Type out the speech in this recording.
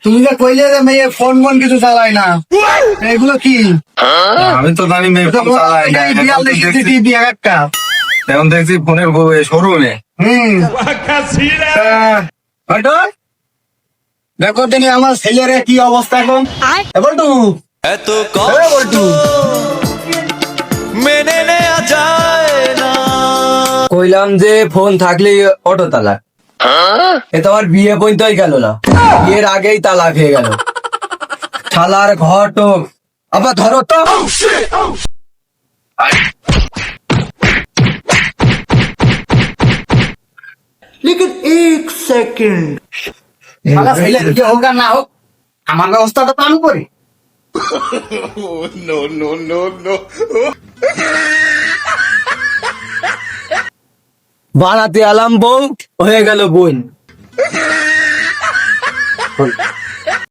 তুমি যে কইলে যে মেয়ে ফোন ফোন কিছু চালায় না, এগুলো কি? আমি তো জানি মেয়ে ফোন চালায় না। বিয়া একটা। এখন দেখছি ফোনের শোরুমে। হয়তো দেখো তিনি আমার ছেলের কি অবস্থা এখন। বলটু এত কষ্ট মেনে নেওয়া যায় না। কইলাম যে ফোন থাকলে অটো তালাক, এ তো আমার বিয়ে পর্যন্তই গেল না, বিয়ের আগেই তালাক হয়ে গেল। শালার ঘটক, আবার ধরো তো। শালা ছেলের বিয়ে হোক আর না হোক, আমার ব্যবস্থাটা তো আমি করি। বানাতে আলাম বউ, হয়ে গেল বোন।